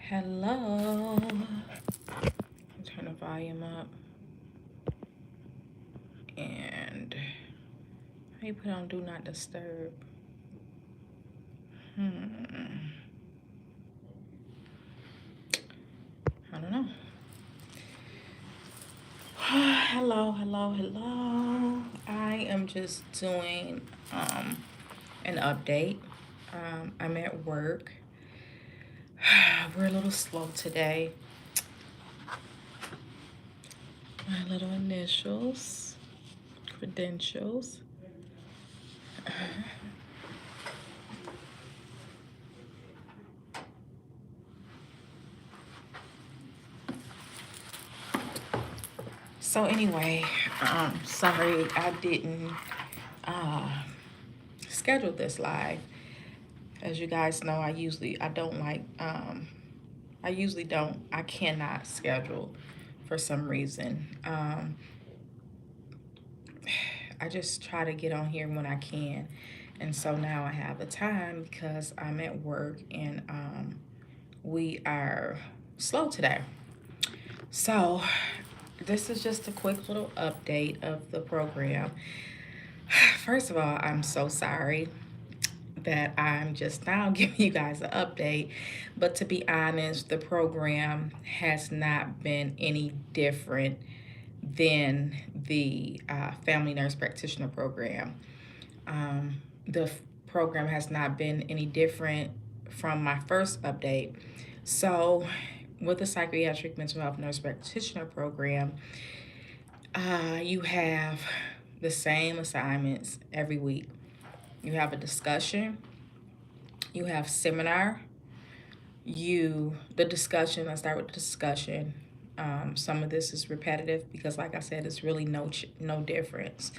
Hello. Turn the volume up. And how you put on Do Not Disturb? I don't know. Hello. I am just doing an update. I'm at work. We're a little slow today. My little initials, credentials. So anyway, sorry I didn't schedule this live. As you guys know, I usually don't, I cannot schedule for some reason. I just try to get on here when I can. And so now I have the time because I'm at work and we are slow today. So this is just a quick little update of the program. First of all, I'm so sorry that I'm just now giving you guys an update. But to be honest, the program has not been any different than the family nurse practitioner program. The program has not been any different from my first update. So with the psychiatric mental health nurse practitioner program, you have the same assignments every week. You have a discussion, you have seminar, let's start with the discussion. Some of this is repetitive because like I said, it's really no difference.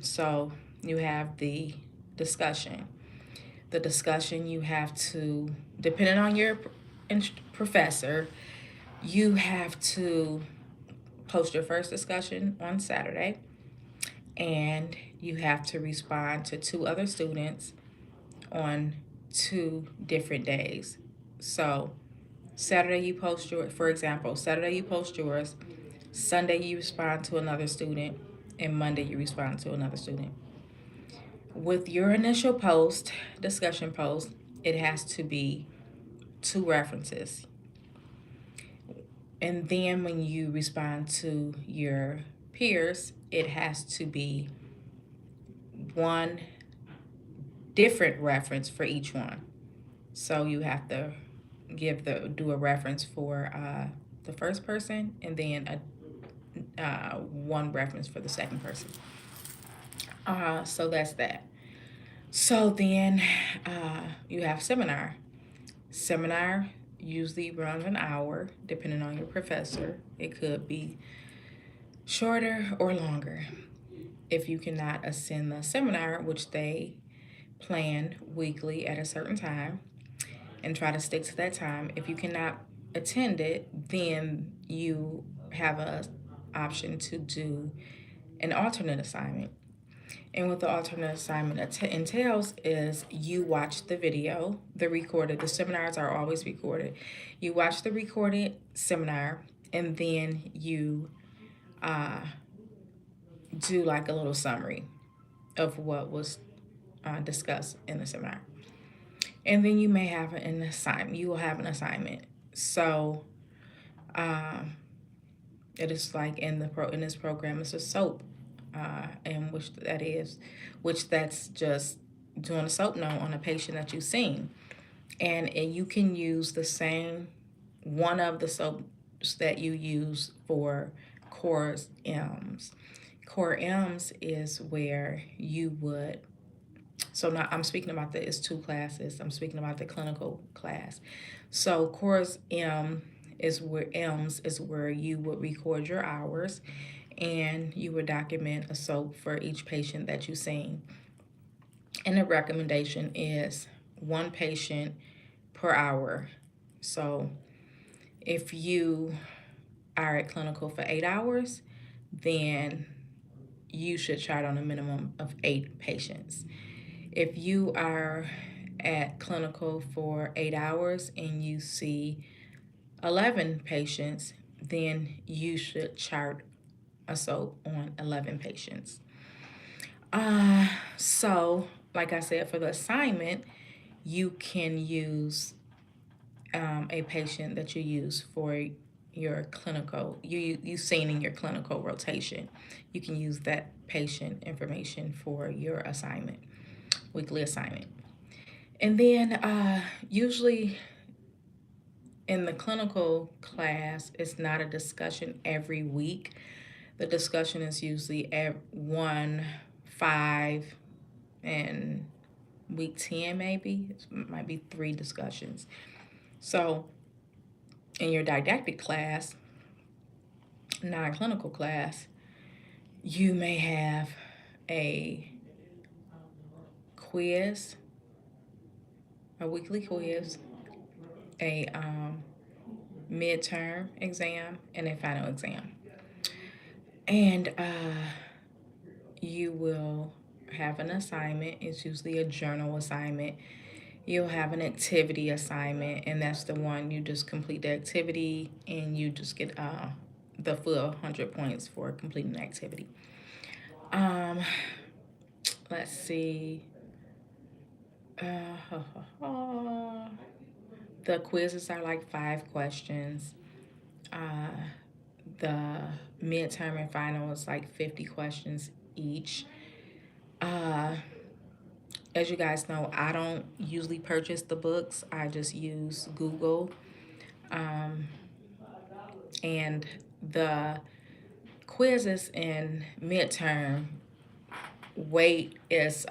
So you have the discussion. The discussion you have to, depending on your professor, you have to post your first discussion on Saturday, and you have to respond to 2 other students on 2 different days. So Saturday you post Saturday you post yours, Sunday you respond to another student, and Monday you respond to another student. With your initial discussion post, it has to be 2 references. And then when you respond to your peers, it has to be 1 different reference for each one. So you have to do a reference for the first person, and then 1 reference for the second person. So that's that. So then you have seminar. Seminar usually runs an hour, depending on your professor. It could be shorter or longer. If you cannot attend the seminar, which they plan weekly at a certain time, and try to stick to that time. If you cannot attend it, then you have an option to do an alternate assignment. And what the alternate assignment entails is you watch the video, the seminars are always recorded. You watch the recorded seminar, and then you do like a little summary of what was discussed in the seminar. And then you may have an assignment. You will have an assignment. So it is like in this program, it's a SOAP, and which that's just doing a SOAP note on a patient that you've seen. And you can use the same one of the SOAPs that you use for Core M's. Core M's is where you would, so now I'm speaking about it's 2 classes. I'm speaking about the clinical class. So Course M's is where you would record your hours, and you would document a SOAP for each patient that you've seen. And the recommendation is 1 patient per hour. So if you are at clinical for 8 hours, then you should chart on a minimum of 8 patients. If you are at clinical for 8 hours and you see 11 patients, then you should chart a SOAP on 11 patients. So, like I said, for the assignment, you can use a patient that you use for your clinical, you seen in your clinical rotation. You can use that patient information for your assignment, weekly assignment. And then usually in the clinical class, it's not a discussion every week. The discussion is usually at 1, 5, and week 10 maybe. It might be 3 discussions. So in your didactic class, non-clinical class, you may have a quiz, a weekly quiz, a midterm exam, and a final exam. And you will have an assignment. It's usually a journal assignment. You'll have an activity assignment, and that's the one you just complete the activity and you just get the full 100 points for completing the activity. Let's see. The quizzes are like 5 questions. The midterm and final is like 50 questions each. As you guys know, I don't usually purchase the books. I just use Google. And the quizzes in midterm weight is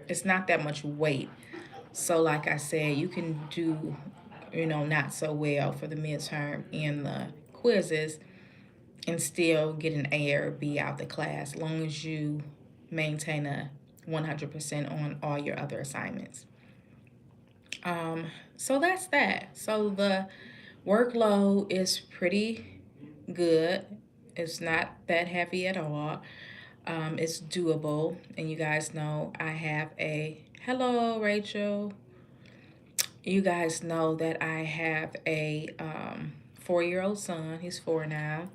it's not that much weight. So like I said, you can do, not so well for the midterm and the quizzes and still get an A or B out the class, as long as you maintain a 100% on all your other assignments. So that's that. So the workload is pretty good. It's not that heavy at all. It's doable. And you guys know I have hello, Rachel. You guys know that I have a 4-year-old son. He's 4 now.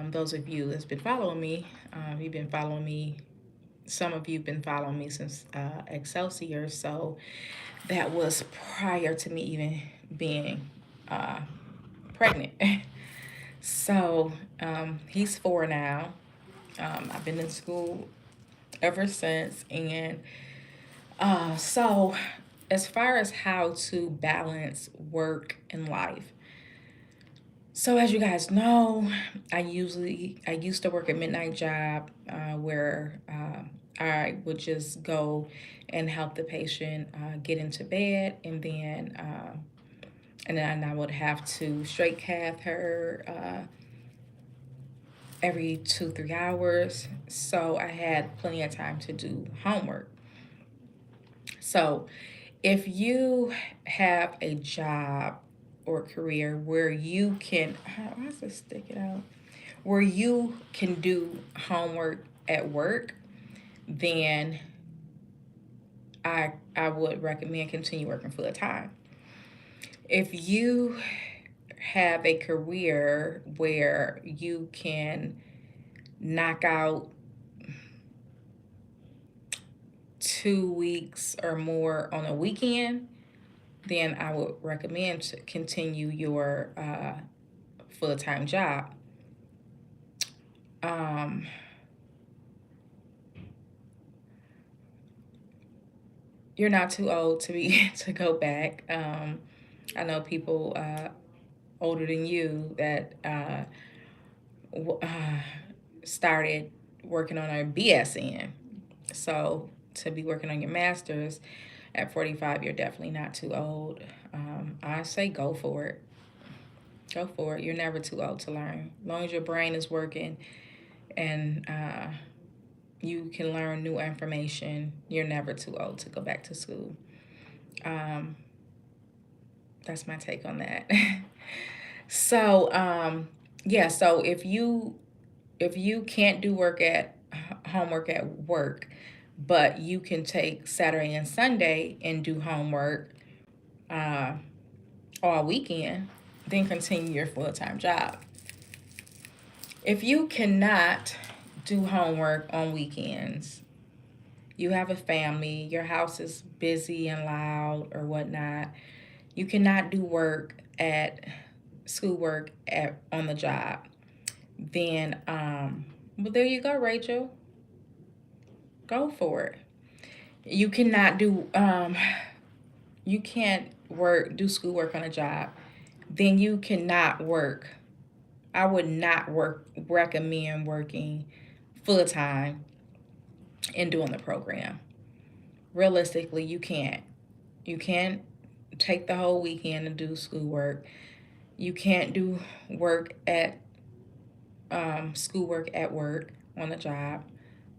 Those of you that's been following me, you've been following me. Some of you have been following me since Excelsior. So that was prior to me even being pregnant. So he's 4 now. I've been in school ever since. And so as far as how to balance work and life, so as you guys know, I used to work a midnight job where I would just go and help the patient get into bed, and then I would have to straight cath her every 2-3 hours. So I had plenty of time to do homework. So if you have a job or career where you can, how does this stick it out? Where you can do homework at work, then I would recommend continue working full time. If you have a career where you can knock out 2 weeks or more on a weekend, then I would recommend to continue your full-time job. You're not too old to go back. I know people older than you that started working on our BSN. So to be working on your master's at 45, you're definitely not too old. I say go for it. Go for it. You're never too old to learn. As long as your brain is working and you can learn new information, you're never too old to go back to school. That's my take on that. So, so if you can't do homework at work, but you can take Saturday and Sunday and do homework uh, all weekend, then continue your full-time job. If you cannot do homework on weekends, you have a family, your house is busy and loud or whatnot, you cannot do work at schoolwork at on the job, then well, there you go, Rachel. Go for it. You cannot do you can't do schoolwork on a job, then you cannot work. I would not recommend working full time and doing the program. Realistically, you can't. You can't take the whole weekend and do schoolwork. You can't do work at schoolwork at work on the job.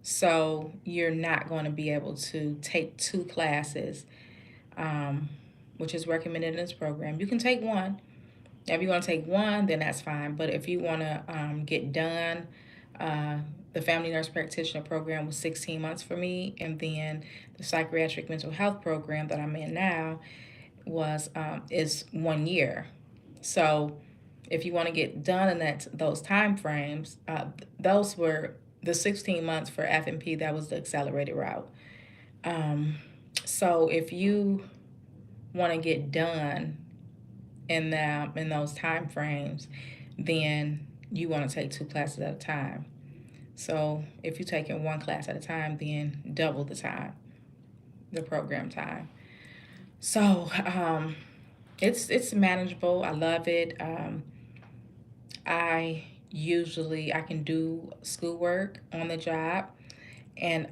So you're not going to be able to take two classes, which is recommended in this program. You can take one. If you want to take one, then that's fine. But if you want to get done, the family nurse practitioner program was 16 months for me, and then the psychiatric mental health program that I'm in now is 1 year. So if you want to get done in those time frames, those were the 16 months for F&P. That was the accelerated route. So if you want to get done in those time frames, then you want to take two classes at a time. So if you're taking one class at a time, then double the time, the program time. So it's manageable. I love it. I can do schoolwork on the job, and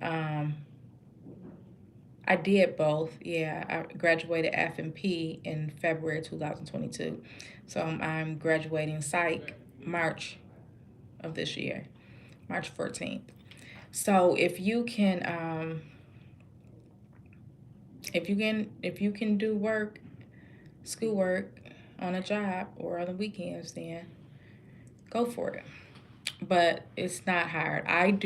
I did both. Yeah, I graduated F&P in February 2022. So I'm graduating psych March of this year, March 14th. So if you can do schoolwork on a job or on the weekends, then go for it. But it's not hard. I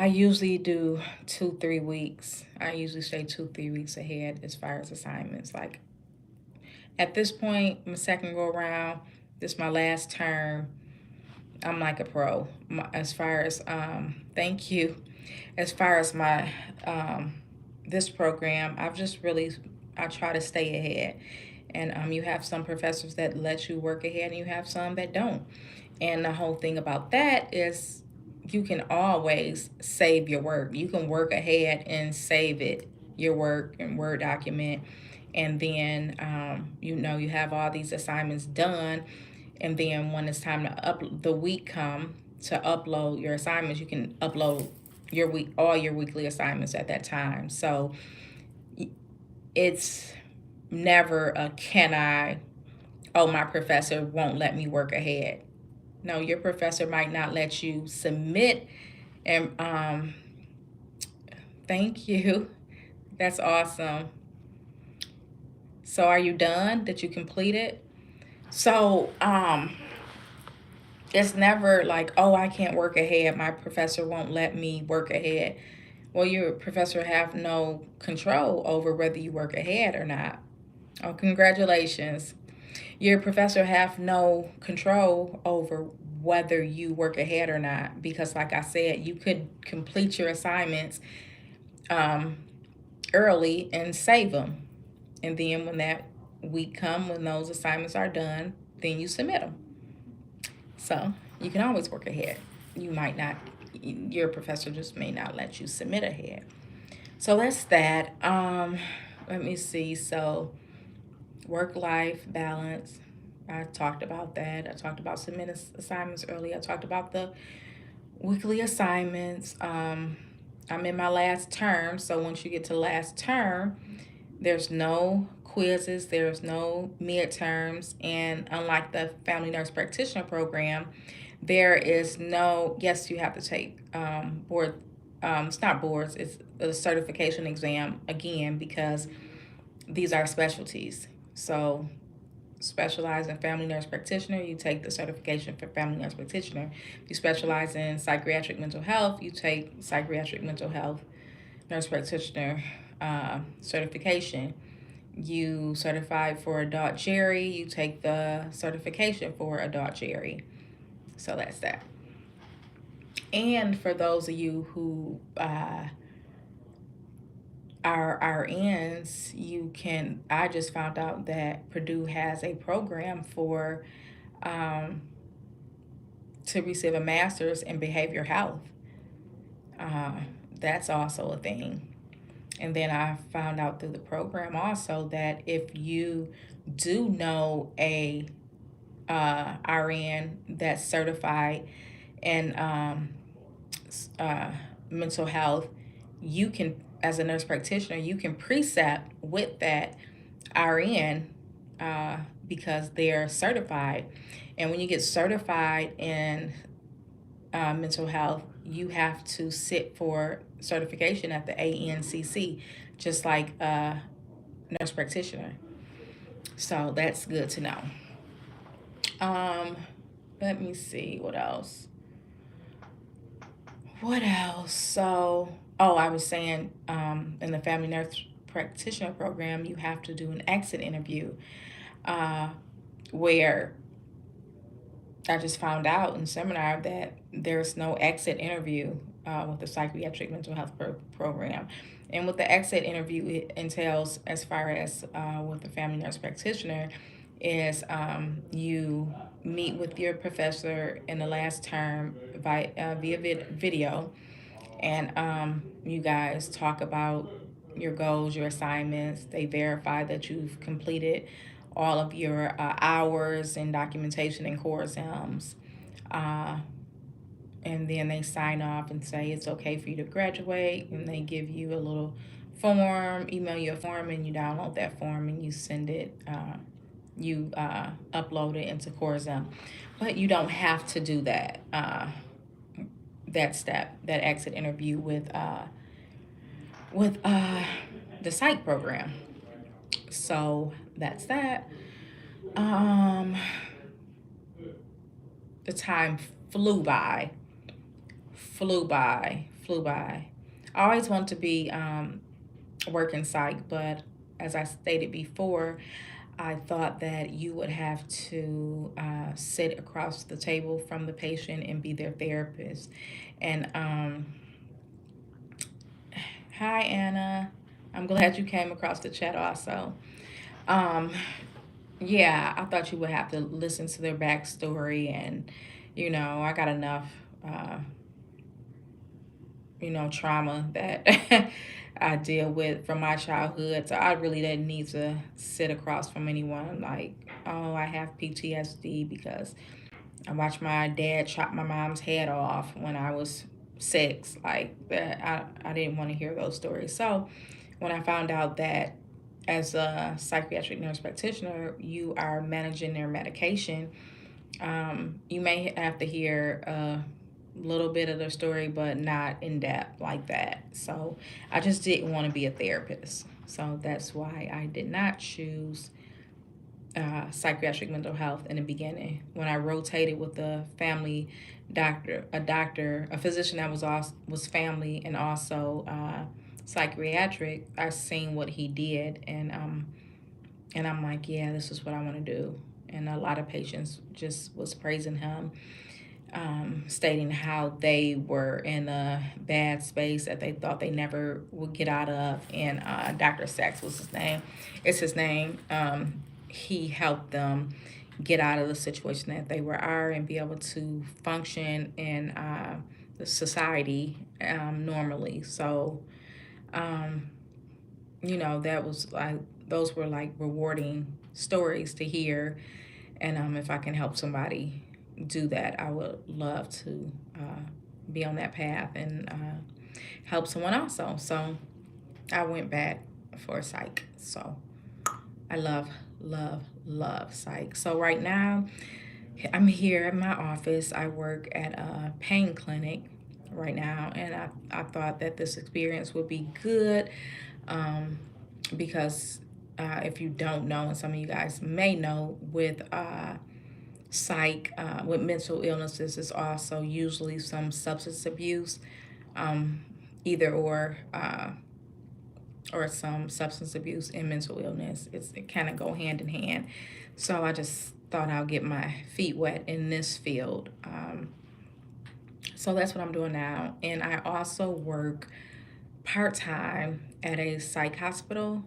usually do 2-3 weeks. I usually stay 2-3 weeks ahead as far as assignments. Like at this point, my second go around, this is my last term. I'm like a pro. As far as thank you. As far as my this program, I try to stay ahead. And you have some professors that let you work ahead, and you have some that don't. And the whole thing about that is you can always save your work. You can work ahead and save your work in Word document. And then, you have all these assignments done. And then when it's time to the week come to upload your assignments, you can upload all your weekly assignments at that time. So it's never my professor won't let me work ahead. No, your professor might not let you submit. And thank you. That's awesome. So are you done? Did you complete it? So it's never like, oh, I can't work ahead. My professor won't let me work ahead. Well, your professor have no control over whether you work ahead or not. Oh, congratulations. Your professor have no control over whether you work ahead or not, because like I said, you could complete your assignments early and save them. And then when that week come, when those assignments are done, then you submit them. So you can always work ahead. Your professor just may not let you submit ahead. So that's that. Let me see. So work-life balance, I talked about that. I talked about submitting assignments earlier. I talked about the weekly assignments. I'm in my last term, so once you get to last term, there's no quizzes, there's no midterms, and unlike the family nurse practitioner program, there is yes, you have to take board. It's not boards, it's a certification exam again, because these are specialties. So specialize in family nurse practitioner, you take the certification for family nurse practitioner. If you specialize in psychiatric mental health, you take psychiatric mental health nurse practitioner certification. You certified for adult geri, you take the certification for adult geri. So that's that. And for those of you who are RNs, I just found out that Purdue has a program for to receive a master's in behavioral health. That's also a thing. And then I found out through the program also that if you do know a RN that's certified in mental health, you can, as a nurse practitioner, you can precept with that RN because they're certified. And when you get certified in mental health, you have to sit for certification at the ANCC, just like a nurse practitioner. So that's good to know. Let me see what else. So, I was saying, in the family nurse practitioner program, you have to do an exit interview, where I just found out in seminar that there's no exit interview with the psychiatric mental health program. And what the exit interview it entails, as far as with the family nurse practitioner, is you meet with your professor in the last term via video, and you guys talk about your goals, your assignments. They verify that you've completed all of your hours and documentation and core exams. And then they sign off and say it's okay for you to graduate, and they give you a little form, email you a form, and you download that form and you send it, you upload it into core exam. But you don't have to do that, that step, that exit interview with the psych program. So that's that. The time flew by. I always want to be working psych, but as I stated before, I thought that you would have to sit across the table from the patient and be their therapist. And hi, Anna. I'm glad you came across the chat also. Yeah, I thought you would have to listen to their backstory, and I got enough trauma that I deal with from my childhood. So I really didn't need to sit across from anyone like, oh, I have PTSD because I watched my dad chop my mom's head off when I was 6. Like that, I didn't want to hear those stories. So when I found out that as a psychiatric nurse practitioner, you are managing their medication, you may have to hear a little bit of their story, but not in depth like that. So I just didn't want to be a therapist. So that's why I did not choose psychiatric mental health in the beginning. When I rotated with a family doctor, a physician that was family and also psychiatric, I seen what he did, and I'm like, yeah, this is what I want to do. And a lot of patients just was praising him, stating how they were in a bad space that they thought they never would get out of. And Dr. Sachs was his name. It's his name. He helped them get out of the situation that they are and be able to function in the society normally. So, that was like, those were like rewarding stories to hear. And if I can help somebody do that, I would love to be on that path and help someone also. So I went back for psych. So I love psych. So right now I'm here at my office. I work at a pain clinic right now, and I thought that this experience would be good because if you don't know, and some of you guys may know, with with mental illnesses, is also usually some substance abuse, um, either or some substance abuse and mental illness. It kind of go hand in hand. So I just thought I'll get my feet wet in this field. So that's what I'm doing now. And I also work part-time at a psych hospital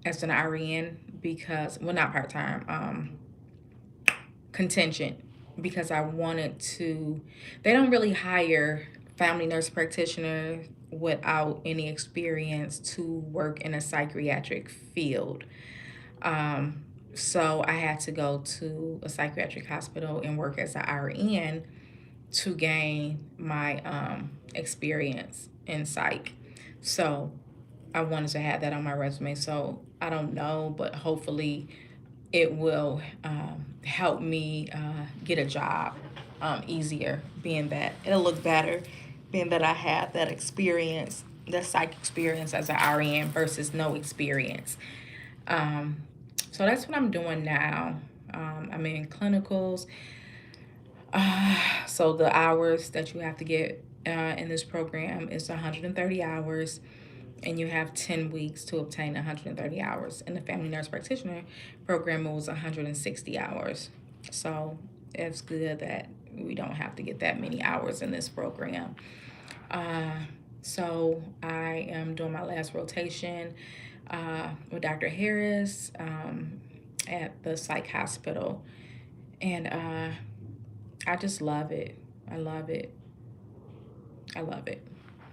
as an RN because, well, not part-time, contingent, because I wanted to, they don't really hire family nurse practitioners without any experience to work in a psychiatric field. So I had to go to a psychiatric hospital and work as an RN to gain my experience in psych. So I wanted to have that on my resume. So I don't know, but hopefully it will help me get a job easier, being that it'll look better, being that I have that experience, that psych experience as an RN versus no experience. Um, so that's what I'm doing now. I'm in clinicals. So the hours that you have to get in this program is 130 hours, and you have 10 weeks to obtain 130 hours. In the family nurse practitioner program, it was 160 hours. So it's good that we don't have to get that many hours in this program. So I am doing my last rotation with Dr. Harris at the psych hospital. And I just love it. I love it. I love it.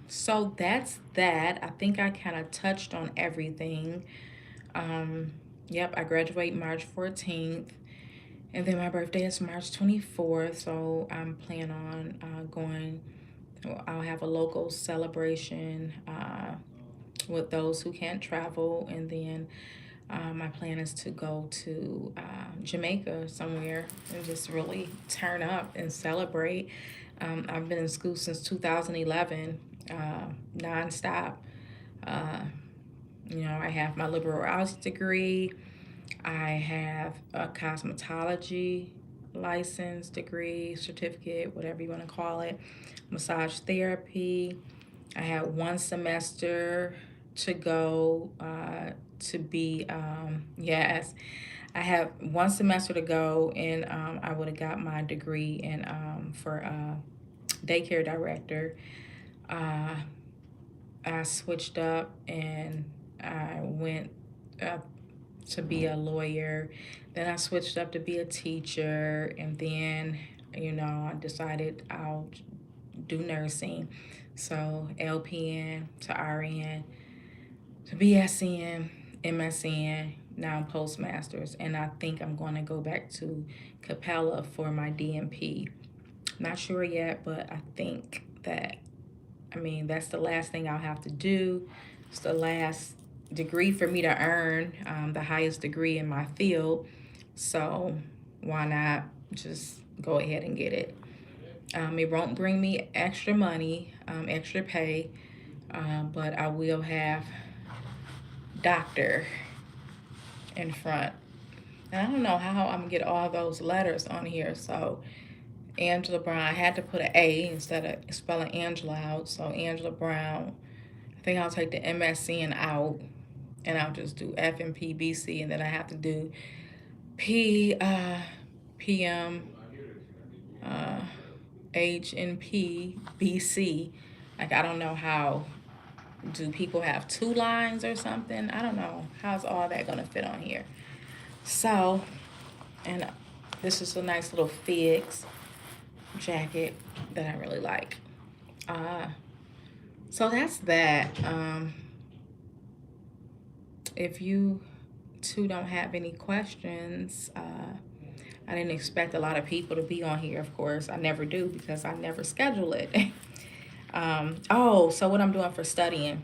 So that's that. I think I kind of touched on everything. Yep, I graduate March 14th. And then my birthday is March 24th. So I'm planning on going. I'll have a local celebration with those who can't travel. And then my plan is to go to Jamaica somewhere and just really turn up and celebrate. I've been in school since 2011, nonstop. I have my liberal arts degree. I have a cosmetology license, degree, certificate, whatever you want to call it, massage therapy. I had 1 semester to go to be, yes, I have 1 semester to go, and I would have got my degree in for daycare director. I switched up and I went to be a lawyer. Then I switched up to be a teacher, and then I decided I'll do nursing. So LPN to RN to BSN, MSN, now Postmasters, and I think I'm going to go back to Capella for my DMP. Not sure yet, but I think that's the last thing I'll have to do. It's the last degree for me to earn, the highest degree in my field. So why not just go ahead and get it? It won't bring me extra money, extra pay, but I will have doctor in front. And I don't know how I'm gonna get all those letters on here. So Angela Brown, I had to put an A instead of spelling Angela out. So Angela Brown, I think I'll take the MSN out and I'll just do F and P, B, C, and then I have to do P, PM, H and P, B, C. Like, I don't know how, do people have 2 lines or something? I don't know. How's all that gonna fit on here? So, and this is a nice little figs jacket that I really like. So that's that. If you two don't have any questions, I didn't expect a lot of people to be on here, of course. I never do because I never schedule it. So what I'm doing for studying.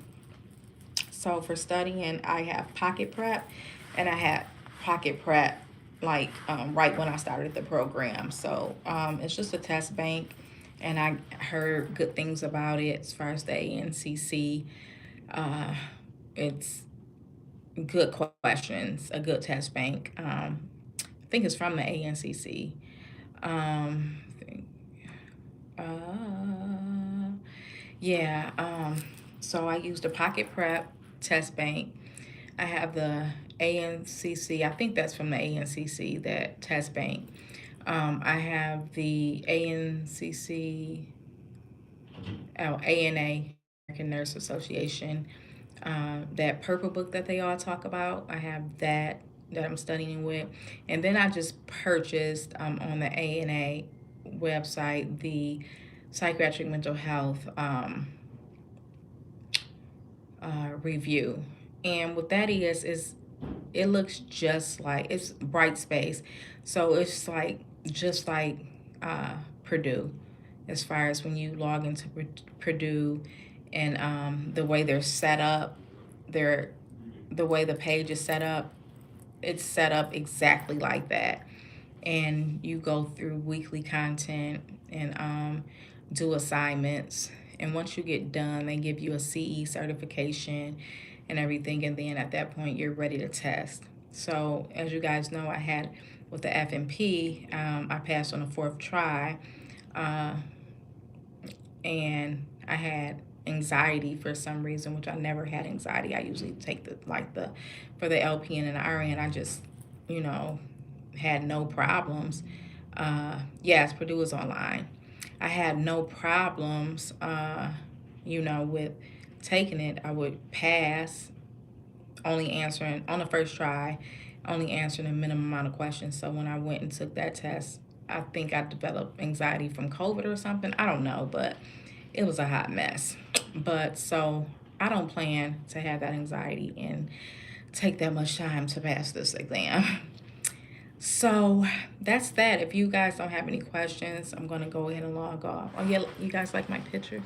So for studying, I have Pocket Prep, and I had Pocket Prep right when I started the program. So it's just a test bank, and I heard good things about it as far as the ANCC. It's good questions, a good test bank. I think it's from the ANCC. Um, uh, yeah. So I used the Pocket Prep test bank. I have the ANCC. I think that's from the ANCC, that test bank. I have the ANCC, ANA, American Nurse Association, that purple book that they all talk about. I have that I'm studying with. And then I just purchased on the ANA website the psychiatric mental health review. And what that is it looks just like, it's bright space. So it's like just like Purdue, as far as when you log into Purdue, and the way they're set up, they're the way the page is set up, it's set up exactly like that. And you go through weekly content and do assignments. And once you get done, they give you a CE certification and everything. And then at that point, you're ready to test. So as you guys know, I had with the FNP, I passed on the fourth try. Uh, and I had anxiety for some reason, which I never had anxiety. I usually take for the LPN and the RN, I just, you know, had no problems. Yes, Purdue is online. I had no problems, with taking it. I would pass, only answering on the first try, only answering a minimum amount of questions. So when I went and took that test, I think I developed anxiety from COVID or something. I don't know, but it was a hot mess. But so I don't plan to have that anxiety and take that much time to pass this exam. So that's that. If you guys don't have any questions, I'm going to go ahead and log off. Oh, yeah, you guys like my pictures?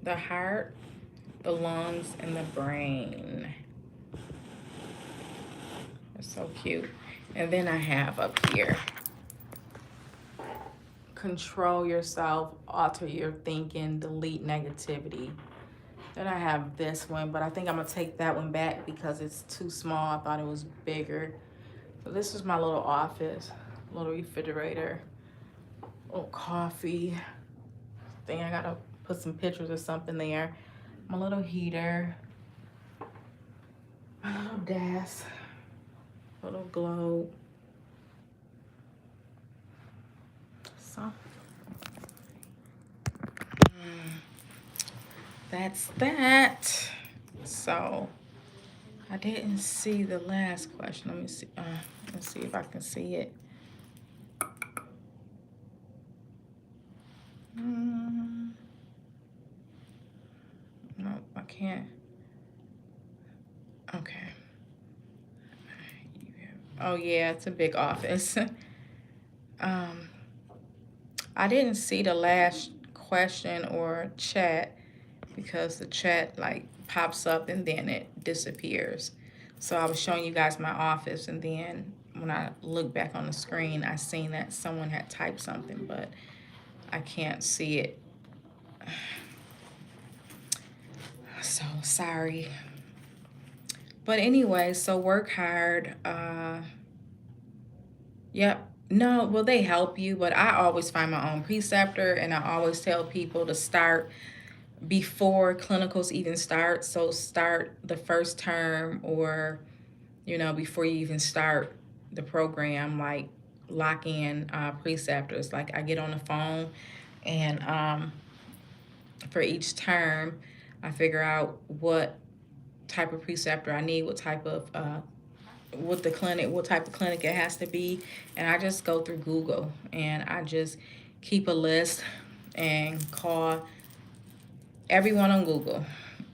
The heart, the lungs, and the brain. They're so cute. And then I have up here, control yourself, alter your thinking, delete negativity. Then I have this one, but I think I'm gonna take that one back because it's too small. I thought it was bigger. So this is my little office, little refrigerator, little coffee thing. I gotta put some pictures or something there. My little heater, my little desk, little globe. So that's that. So I didn't see the last question. Let me see. Let's see if I can see it. No, I can't. Okay. Oh yeah, it's a big office. I didn't see the last question or chat because the chat like pops up and then it disappears. So I was showing you guys my office, and then when I looked back on the screen, I seen that someone had typed something, but I can't see it. So sorry. But anyway, so work hard. Yep. No, well, they help you, but I always find my own preceptor, and I always tell people to start before clinicals even start. So start the first term, or, before you even start the program, like lock in preceptors. Like I get on the phone, and for each term, I figure out what type of preceptor I need, what type of what type of clinic it has to be, and I just go through Google and I just keep a list and call everyone on Google,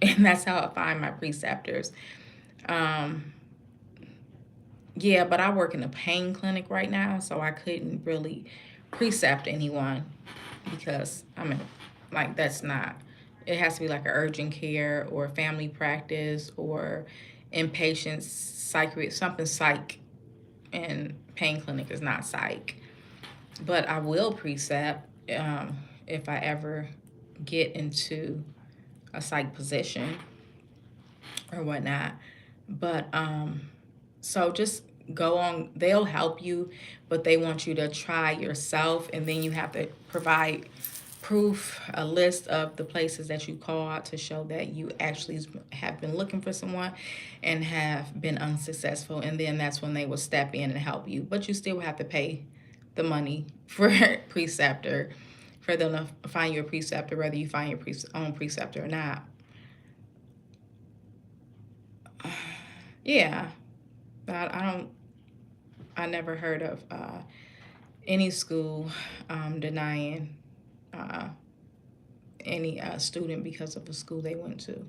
and that's how I find my preceptors. Yeah, but I work in a pain clinic right now, so I couldn't really precept anyone because that's not. It has to be like an urgent care or family practice or inpatient something psych and pain clinic is not psych. But I will precept if I ever get into a psych position or whatnot. But so just go on, they'll help you, but they want you to try yourself, and then you have to provide proof, a list of the places that you called to show that you actually have been looking for someone and have been unsuccessful. And then that's when they will step in and help you. But you still have to pay the money for preceptor, for them to find you a preceptor, whether you find your own preceptor or not. Yeah, I never heard of any school denying any student because of the school they went to.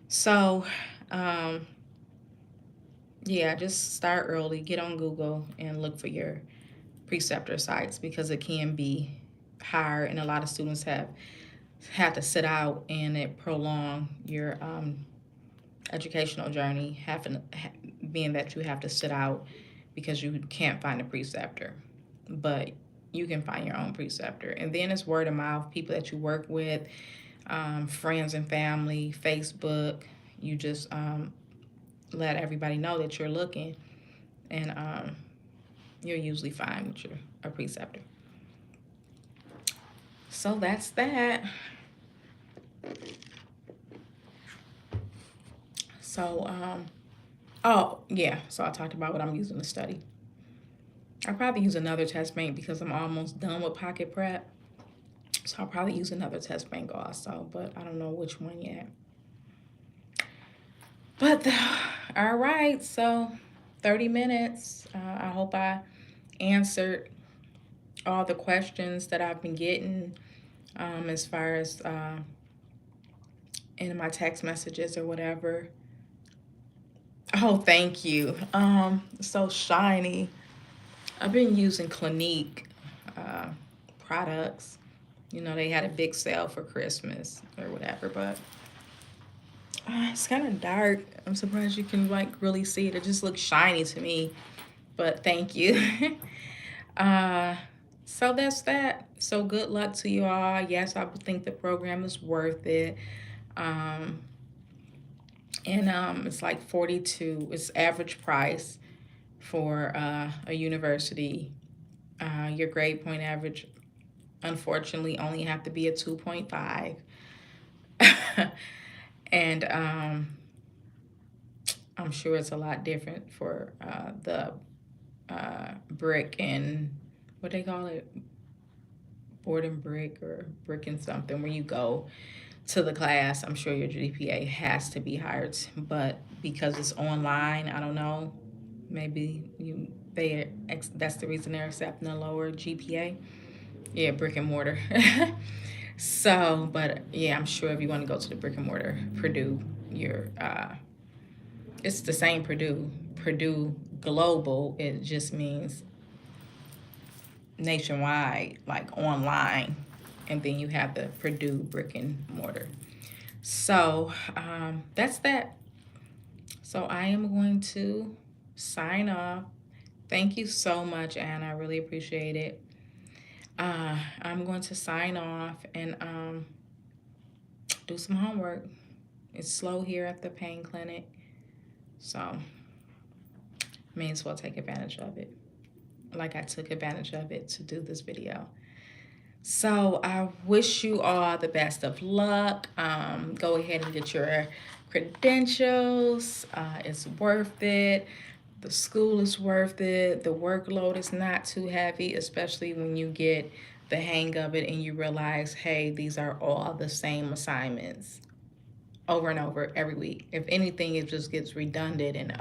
So, yeah, just start early, get on Google and look for your preceptor sites, because it can be hard, and a lot of students have had to sit out, and it prolong your educational journey, being that you have to sit out because you can't find a preceptor. But you can find your own preceptor. And then it's word of mouth, people that you work with, friends and family, Facebook. You just let everybody know that you're looking, and you're usually fine with a preceptor. So that's that. So, oh, yeah, so I talked about what I'm using to study. I'll probably use another test bank because I'm almost done with Pocket Prep. So I'll probably use another test bank also, but I don't know which one yet. But, all right, so 30 minutes. I hope I answered all the questions that I've been getting as far as in my text messages or whatever. Oh, thank you. So shiny. I've been using Clinique products. You know, they had a big sale for Christmas or whatever, but it's kind of dark. I'm surprised you can like really see it. It just looks shiny to me, but thank you. So that's that. So good luck to you all. Yes, I think the program is worth it. And it's like 42. It's average price for a university. Your grade point average, unfortunately, only have to be a 2.5. And I'm sure it's a lot different for the brick and what they call it, board and brick or brick and something, where you go to the class. I'm sure your GPA has to be higher, but because it's online, I don't know. Maybe that's the reason they're accepting a lower GPA. Yeah, brick and mortar. So, but yeah, I'm sure if you want to go to the brick and mortar Purdue, it's the same Purdue Global. It just means nationwide, like online, and then you have the Purdue brick and mortar. So that's that. So I am going to sign off. Thank you so much, Anna. I really appreciate it. I'm going to sign off and do some homework. It's slow here at the pain clinic, so may as well take advantage of it, like I took advantage of it to do this video. So I wish you all the best of luck. Go ahead and get your credentials. It's worth it. The school is worth it. The workload is not too heavy, especially when you get the hang of it and you realize, hey, these are all the same assignments over and over every week. If anything, it just gets redundant and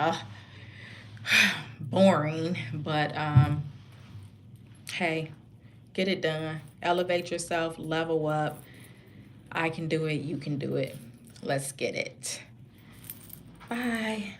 boring. But hey, get it done. Elevate yourself, level up. I can do it. You can do it. Let's get it. Bye.